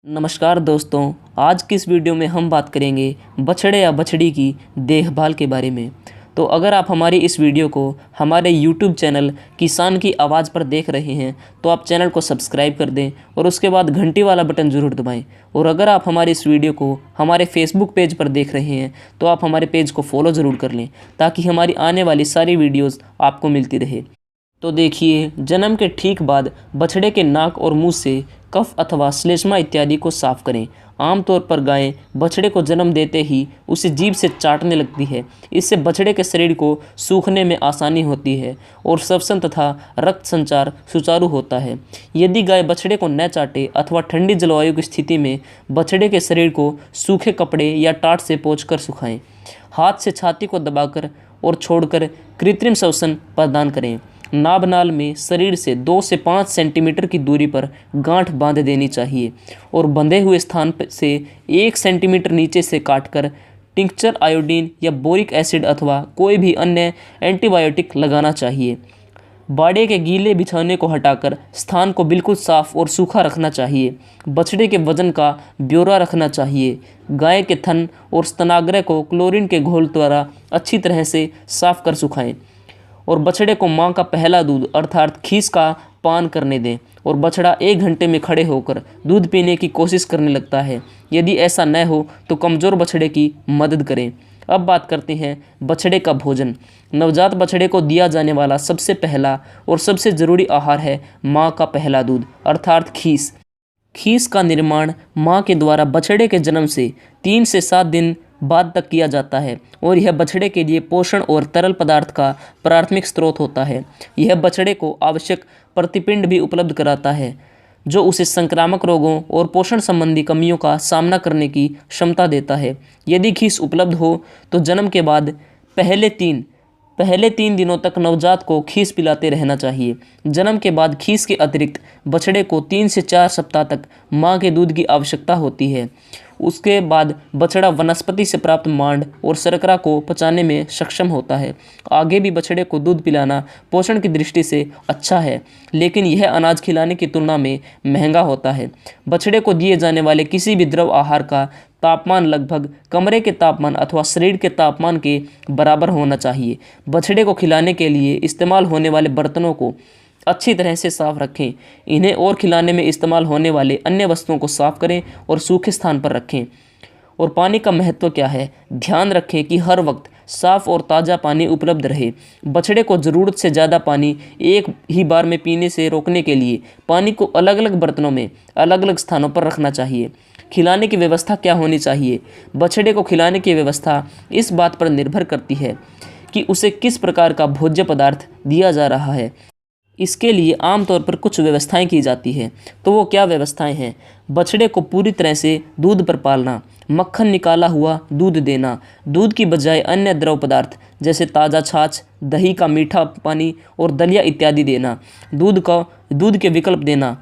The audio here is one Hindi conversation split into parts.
नमस्कार दोस्तों। आज की इस वीडियो में हम बात करेंगे बछड़े या बछड़ी की देखभाल के बारे में। तो अगर आप हमारी इस वीडियो को हमारे YouTube चैनल किसान की आवाज़ पर देख रहे हैं तो आप चैनल को सब्सक्राइब कर दें और उसके बाद घंटी वाला बटन ज़रूर दबाएं। और अगर आप हमारी इस वीडियो को हमारे फेसबुक पेज पर देख रहे हैं तो आप हमारे पेज को फॉलो ज़रूर कर लें ताकि हमारी आने वाली सारी वीडियोज़ आपको मिलती रहे। तो देखिए, जन्म के ठीक बाद बछड़े के नाक और मुंह से कफ अथवा श्लेष्मा इत्यादि को साफ करें। आमतौर पर गायें बछड़े को जन्म देते ही उसे जीभ से चाटने लगती है। इससे बछड़े के शरीर को सूखने में आसानी होती है और श्वसन तथा रक्त संचार सुचारू होता है। यदि गाय बछड़े को न चाटे अथवा ठंडी जलवायु की स्थिति में बछड़े के शरीर को सूखे कपड़े या टाट से पोंछकर सुखाएं। हाथ से छाती को दबाकर और छोड़कर कृत्रिम श्वसन प्रदान करें। नाभनाल में शरीर से 2 से 5 सेंटीमीटर की दूरी पर गांठ बांध देनी चाहिए और बंधे हुए स्थान से 1 सेंटीमीटर नीचे से काटकर टिंक्चर आयोडीन या बोरिक एसिड अथवा कोई भी अन्य एंटीबायोटिक लगाना चाहिए। बाड़े के गीले बिछौने को हटाकर स्थान को बिल्कुल साफ और सूखा रखना चाहिए। बछड़े के वजन का ब्यौरा रखना चाहिए। गाय के थन और स्तनाग्र को क्लोरीन के घोल द्वारा अच्छी तरह से साफ कर सुखाएं और बछड़े को मां का पहला दूध अर्थात खीस का पान करने दें और बछड़ा 1 घंटे में खड़े होकर दूध पीने की कोशिश करने लगता है। यदि ऐसा न हो तो कमज़ोर बछड़े की मदद करें। अब बात करते हैं बछड़े का भोजन। नवजात बछड़े को दिया जाने वाला सबसे पहला और सबसे ज़रूरी आहार है माँ का पहला दूध अर्थात खीस। खीस का निर्माण माँ के द्वारा बछड़े के जन्म से 3 से 7 दिन बाद तक किया जाता है और यह बछड़े के लिए पोषण और तरल पदार्थ का प्राथमिक स्रोत होता है। यह बछड़े को आवश्यक प्रतिपिंड भी उपलब्ध कराता है जो उसे संक्रामक रोगों और पोषण संबंधी कमियों का सामना करने की क्षमता देता है। यदि खीस उपलब्ध हो तो जन्म के बाद पहले 3 दिनों तक नवजात को खीस पिलाते रहना चाहिए। जन्म के बाद खीस के अतिरिक्त बछड़े को 3 से 4 सप्ताह तक मां के दूध की आवश्यकता होती है। उसके बाद बछड़ा वनस्पति से प्राप्त मांड और शर्करा को पचाने में सक्षम होता है। आगे भी बछड़े को दूध पिलाना पोषण की दृष्टि से अच्छा है, लेकिन यह अनाज खिलाने की तुलना में महंगा होता है। बछड़े को दिए जाने वाले किसी भी द्रव आहार का तापमान लगभग कमरे के तापमान अथवा शरीर के तापमान के बराबर होना चाहिए। बछड़े को खिलाने के लिए इस्तेमाल होने वाले बर्तनों को अच्छी तरह से साफ रखें। इन्हें और खिलाने में इस्तेमाल होने वाले अन्य वस्तुओं को साफ करें और सूखे स्थान पर रखें। और पानी का महत्व क्या है? ध्यान रखें कि हर वक्त साफ़ और ताज़ा पानी उपलब्ध रहे। बछड़े को ज़रूरत से ज़्यादा पानी एक ही बार में पीने से रोकने के लिए पानी को अलग अलग बर्तनों में अलग अलग स्थानों पर रखना चाहिए। खिलाने की व्यवस्था क्या होनी चाहिए? बछड़े को खिलाने की व्यवस्था इस बात पर निर्भर करती है कि उसे किस प्रकार का भोज्य पदार्थ दिया जा रहा है। इसके लिए आमतौर पर कुछ व्यवस्थाएं की जाती है। तो वो क्या व्यवस्थाएं हैं? बछड़े को पूरी तरह से दूध पर पालना, मक्खन निकाला हुआ दूध देना, दूध की बजाय अन्य द्रव पदार्थ जैसे ताज़ा छाछ, दही का मीठा पानी और दलिया इत्यादि देना, दूध के विकल्प देना,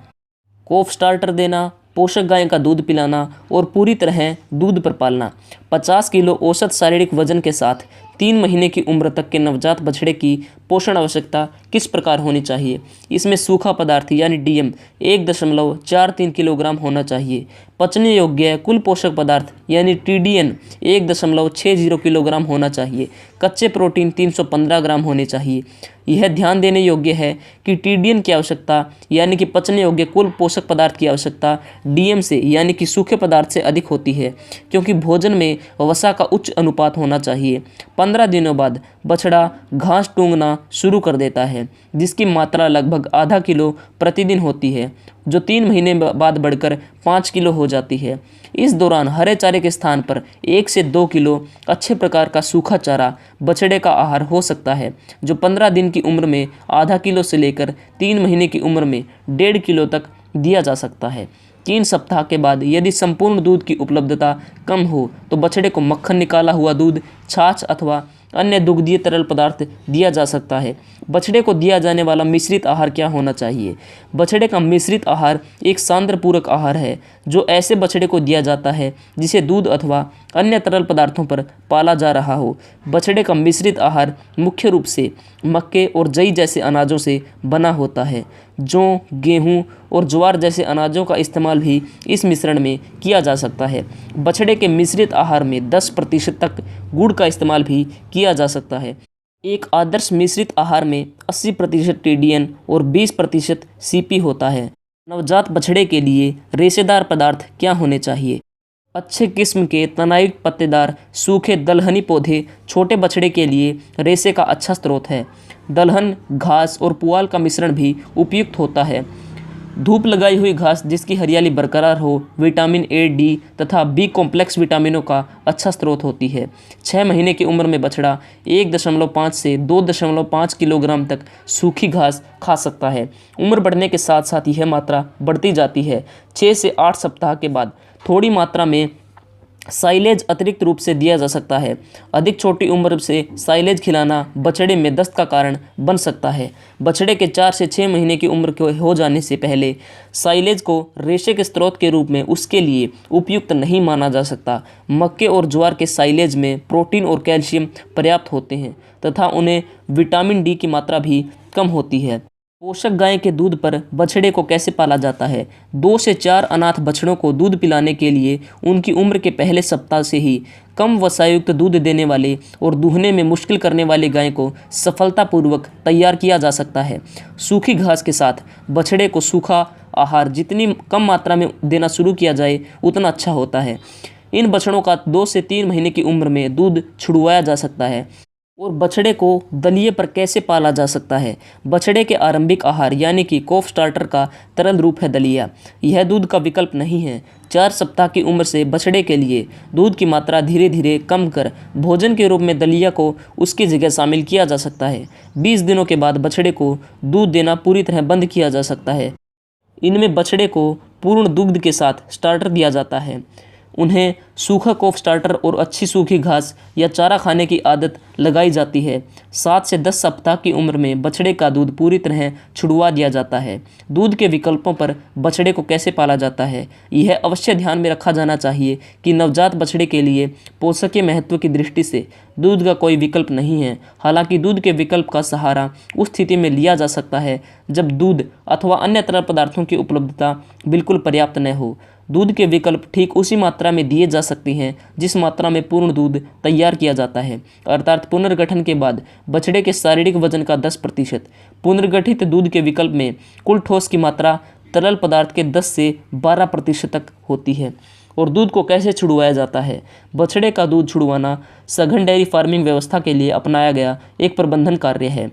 कोफ स्टार्टर देना, पोषक गाय का दूध पिलाना और पूरी तरह दूध पर पालना। 50 किलो औसत शारीरिक वजन के साथ 3 महीने की उम्र तक के नवजात बछड़े की पोषण आवश्यकता किस प्रकार होनी चाहिए? इसमें सूखा पदार्थ यानी डीएम 1.43 किलोग्राम होना चाहिए। पचने योग्य कुल पोषक पदार्थ यानी टीडीएन 1.60 किलोग्राम होना चाहिए। कच्चे प्रोटीन 315 ग्राम होने चाहिए। यह ध्यान देने योग्य है कि टीडीएन की आवश्यकता यानी कि पचने योग्य कुल पोषक पदार्थ की आवश्यकता डीएम से यानी कि सूखे पदार्थ से अधिक होती है, क्योंकि भोजन में वसा का उच्च अनुपात होना चाहिए। 15 दिनों बाद बछड़ा घास टूंगना शुरू कर देता है, जिसकी मात्रा लगभग आधा किलो प्रतिदिन होती है, जो 3 महीने बाद बढ़कर 5 किलो हो जाती है। इस दौरान हरे चारे के स्थान पर 1 से 2 किलो अच्छे प्रकार का सूखा चारा बछड़े का आहार हो सकता है, जो 15 दिन की उम्र में आधा किलो से लेकर 3 महीने की उम्र में 1.5 किलो तक दिया जा सकता है। 3 सप्ताह के बाद यदि संपूर्ण दूध की उपलब्धता कम हो तो बछड़े को मक्खन निकाला हुआ दूध, छाछ अथवा अन्य दुग्धीय तरल पदार्थ दिया जा सकता है। बछड़े को दिया जाने वाला मिश्रित आहार क्या होना चाहिए? बछड़े का मिश्रित आहार एक सांद्र पूरक आहार है जो ऐसे बछड़े को दिया जाता है जिसे दूध अथवा अन्य तरल पदार्थों पर पाला जा रहा हो। बछड़े का मिश्रित आहार मुख्य रूप से मक्के और जई जैसे अनाजों से बना होता है। जौ, गेहूँ और ज्वार जैसे अनाजों का इस्तेमाल भी इस मिश्रण में किया जा सकता है। बछड़े के मिश्रित आहार में 10% तक गुड़ का इस्तेमाल भी किया जा सकता है। एक आदर्श मिश्रित आहार में 80% टीडीएन और 20% सीपी होता है। नवजात बछड़े के लिए रेशेदार पदार्थ क्या होने चाहिए? अच्छे किस्म के तनायुक्त पत्तेदार सूखे दलहनी पौधे छोटे बछड़े के लिए रेशे का अच्छा स्रोत है। दलहन, घास और पुआल का मिश्रण भी उपयुक्त होता है। धूप लगाई हुई घास जिसकी हरियाली बरकरार हो विटामिन ए, डी तथा बी कॉम्प्लेक्स विटामिनों का अच्छा स्रोत होती है। 6 महीने की उम्र में बछड़ा 1.5 से 2.5 किलोग्राम तक सूखी घास खा सकता है। उम्र बढ़ने के साथ साथ यह मात्रा बढ़ती जाती है। 6 से 8 सप्ताह के बाद थोड़ी मात्रा में साइलेज अतिरिक्त रूप से दिया जा सकता है। अधिक छोटी उम्र से साइलेज खिलाना बछड़े में दस्त का कारण बन सकता है। बछड़े के 4 से 6 महीने की उम्र के हो जाने से पहले साइलेज को रेशे के स्रोत के रूप में उसके लिए उपयुक्त नहीं माना जा सकता। मक्के और ज्वार के साइलेज में प्रोटीन और कैल्शियम पर्याप्त होते हैं तथा उन्हें विटामिन डी की मात्रा भी कम होती है। पोषक गाय के दूध पर बछड़े को कैसे पाला जाता है? 2 से 4 अनाथ बछड़ों को दूध पिलाने के लिए उनकी उम्र के पहले सप्ताह से ही कम वसायुक्त दूध देने वाले और दूहने में मुश्किल करने वाले गाय को सफलतापूर्वक तैयार किया जा सकता है। सूखी घास के साथ बछड़े को सूखा आहार जितनी कम मात्रा में देना शुरू किया जाए उतना अच्छा होता है। इन बछड़ों का 2 से 3 महीने की उम्र में दूध छुड़वाया जा सकता है। और बछड़े को दलिए पर कैसे पाला जा सकता है? बछड़े के आरंभिक आहार यानी कि कोफ स्टार्टर का तरल रूप है दलिया। यह दूध का विकल्प नहीं है। 4 सप्ताह की उम्र से बछड़े के लिए दूध की मात्रा धीरे धीरे कम कर भोजन के रूप में दलिया को उसकी जगह शामिल किया जा सकता है। 20 दिनों के बाद बछड़े को दूध देना पूरी तरह बंद किया जा सकता है। इनमें बछड़े को पूर्ण दुग्ध के साथ स्टार्टर दिया जाता है। उन्हें सूखा कोफ स्टार्टर और अच्छी सूखी घास या चारा खाने की आदत लगाई जाती है। 7 से 10 सप्ताह की उम्र में बछड़े का दूध पूरी तरह छुड़वा दिया जाता है। दूध के विकल्पों पर बछड़े को कैसे पाला जाता है? यह अवश्य ध्यान में रखा जाना चाहिए कि नवजात बछड़े के लिए पोषकीय महत्व की दृष्टि से दूध का कोई विकल्प नहीं है। हालांकि दूध के विकल्प का सहारा उस स्थिति में लिया जा सकता है जब दूध अथवा अन्य तरल पदार्थों की उपलब्धता बिल्कुल पर्याप्त न हो। दूध के विकल्प ठीक उसी मात्रा में दिए जा सकते हैं जिस मात्रा में पूर्ण दूध तैयार किया जाता है, अर्थात पुनर्गठन के बाद बछड़े के शारीरिक वजन का 10%। पुनर्गठित दूध के विकल्प में कुल ठोस की मात्रा तरल पदार्थ के 10 से 12% तक होती है। और दूध को कैसे छुड़वाया जाता है? बछड़े का दूध छुड़वाना सघन डेयरी फार्मिंग व्यवस्था के लिए अपनाया गया एक प्रबंधन कार्य है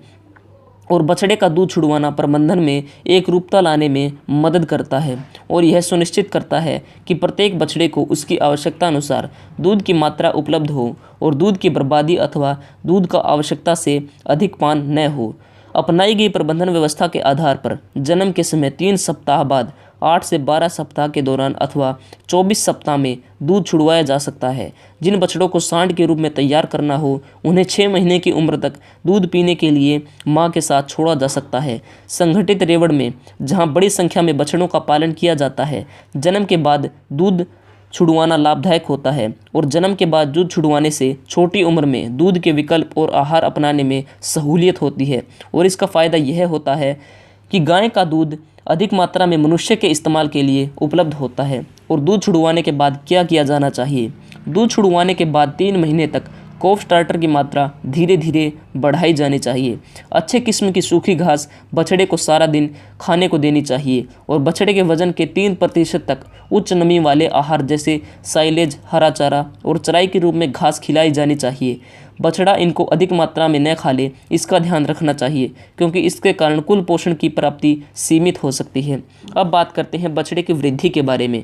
और बछड़े का दूध छुड़वाना प्रबंधन में एक रूपता लाने में मदद करता है और यह सुनिश्चित करता है कि प्रत्येक बछड़े को उसकी आवश्यकता अनुसार दूध की मात्रा उपलब्ध हो और दूध की बर्बादी अथवा दूध का आवश्यकता से अधिक पान न हो। अपनाई गई प्रबंधन व्यवस्था के आधार पर जन्म के समय 3 सप्ताह बाद 8 से 12 सप्ताह के दौरान अथवा 24 सप्ताह में दूध छुड़वाया जा सकता है। जिन बछड़ों को सांड के रूप में तैयार करना हो उन्हें 6 महीने की उम्र तक दूध पीने के लिए मां के साथ छोड़ा जा सकता है। संगठित रेवड़ में जहां बड़ी संख्या में बछड़ों का पालन किया जाता है, जन्म के बाद दूध छुड़वाना लाभदायक होता है और जन्म के बाद दूध छुड़वाने से छोटी उम्र में दूध के विकल्प और आहार अपनाने में सहूलियत होती है। और इसका फ़ायदा यह होता है कि गाय का दूध अधिक मात्रा में मनुष्य के इस्तेमाल के लिए उपलब्ध होता है। और दूध छुड़वाने के बाद क्या किया जाना चाहिए? दूध छुड़वाने के बाद 3 महीने तक कोफ स्टार्टर की मात्रा धीरे धीरे बढ़ाई जानी चाहिए। अच्छे किस्म की सूखी घास बछड़े को सारा दिन खाने को देनी चाहिए और बछड़े के वजन के 3% तक उच्च नमी वाले आहार जैसे साइलेज, हरा चारा और चराई के रूप में घास खिलाई जानी चाहिए। बछड़ा इनको अधिक मात्रा में न खा ले, इसका ध्यान रखना चाहिए क्योंकि इसके कारण कुल पोषण की प्राप्ति सीमित हो सकती है। अब बात करते हैं बछड़े की वृद्धि के बारे में।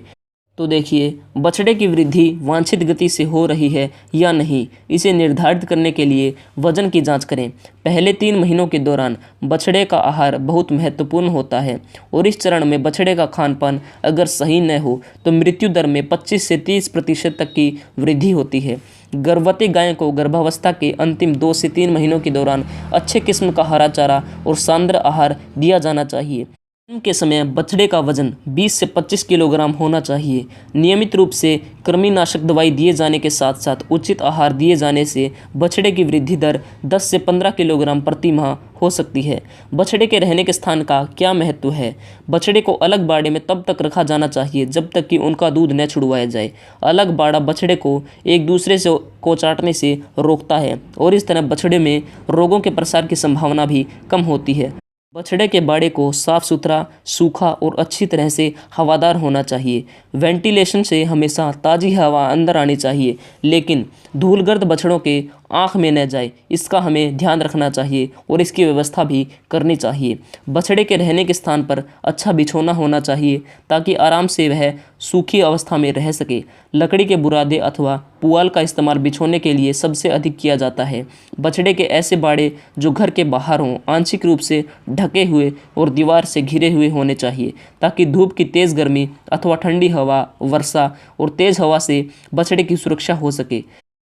तो देखिए, बछड़े की वृद्धि वांछित गति से हो रही है या नहीं, इसे निर्धारित करने के लिए वजन की जांच करें। पहले 3 महीनों के दौरान बछड़े का आहार बहुत महत्वपूर्ण होता है और इस चरण में बछड़े का खान पान अगर सही न हो तो मृत्यु दर में 25 से 30% तक की वृद्धि होती है। गर्भवती गाय को गर्भावस्था के अंतिम 2 से 3 महीनों के दौरान अच्छे किस्म का हरा चारा और सांद्र आहार दिया जाना चाहिए। जन्म के समय बछड़े का वजन 20 से 25 किलोग्राम होना चाहिए। नियमित रूप से कृमिनाशक दवाई दिए जाने के साथ साथ उचित आहार दिए जाने से बछड़े की वृद्धि दर 10 से 15 किलोग्राम प्रति माह हो सकती है। बछड़े के रहने के स्थान का क्या महत्व है? बछड़े को अलग बाड़े में तब तक रखा जाना चाहिए जब तक कि उनका दूध न छुड़वाया जाए। अलग बाड़ा बछड़े को एक दूसरे से को चाटने से रोकता है और इस तरह बछड़े में रोगों के प्रसार की संभावना भी कम होती है। बछड़े के बाड़े को साफ सुथरा, सूखा और अच्छी तरह से हवादार होना चाहिए। वेंटिलेशन से हमेशा ताज़ी हवा अंदर आनी चाहिए, लेकिन धूलगर्द बछड़ों के आँख में न जाए, इसका हमें ध्यान रखना चाहिए और इसकी व्यवस्था भी करनी चाहिए। बछड़े के रहने के स्थान पर अच्छा बिछौना होना चाहिए ताकि आराम से वह सूखी अवस्था में रह सके। लकड़ी के बुरादे अथवा पुआल का इस्तेमाल बिछोने के लिए सबसे अधिक किया जाता है। बछड़े के ऐसे बाड़े जो घर के बाहर हों, आंशिक रूप से ढके हुए और दीवार से घिरे हुए होने चाहिए ताकि धूप की तेज़ गर्मी अथवा ठंडी हवा, वर्षा और तेज़ हवा से बछड़े की सुरक्षा हो सके।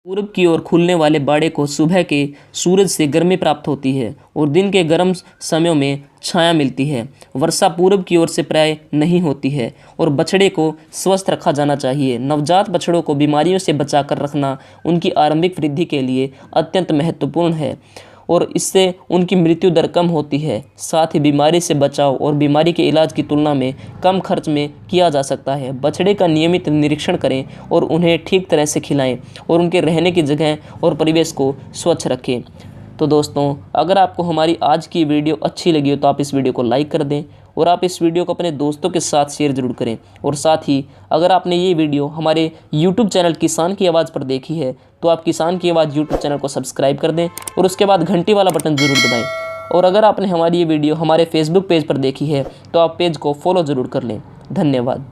पूरब की ओर खुलने वाले बाड़े को सुबह के सूरज से गर्मी प्राप्त होती है और दिन के गर्म समयों में छाया मिलती है। वर्षा पूरब की ओर से प्राय नहीं होती है और बछड़े को स्वस्थ रखा जाना चाहिए। नवजात बछड़ों को बीमारियों से बचाकर रखना उनकी आरंभिक वृद्धि के लिए अत्यंत महत्वपूर्ण है और इससे उनकी मृत्यु दर कम होती है। साथ ही बीमारी से बचाव और बीमारी के इलाज की तुलना में कम खर्च में किया जा सकता है। बछड़े का नियमित निरीक्षण करें और उन्हें ठीक तरह से खिलाएं और उनके रहने की जगह और परिवेश को स्वच्छ रखें। तो दोस्तों, अगर आपको हमारी आज की वीडियो अच्छी लगी हो तो आप इस वीडियो को लाइक कर दें और आप इस वीडियो को अपने दोस्तों के साथ शेयर ज़रूर करें। और साथ ही अगर आपने ये वीडियो हमारे YouTube चैनल किसान की आवाज़ पर देखी है तो आप किसान की आवाज़ YouTube चैनल को सब्सक्राइब कर दें और उसके बाद घंटी वाला बटन ज़रूर दबाएं। और अगर आपने हमारी ये वीडियो हमारे Facebook पेज पर देखी है तो आप पेज को फॉलो ज़रूर कर लें। धन्यवाद।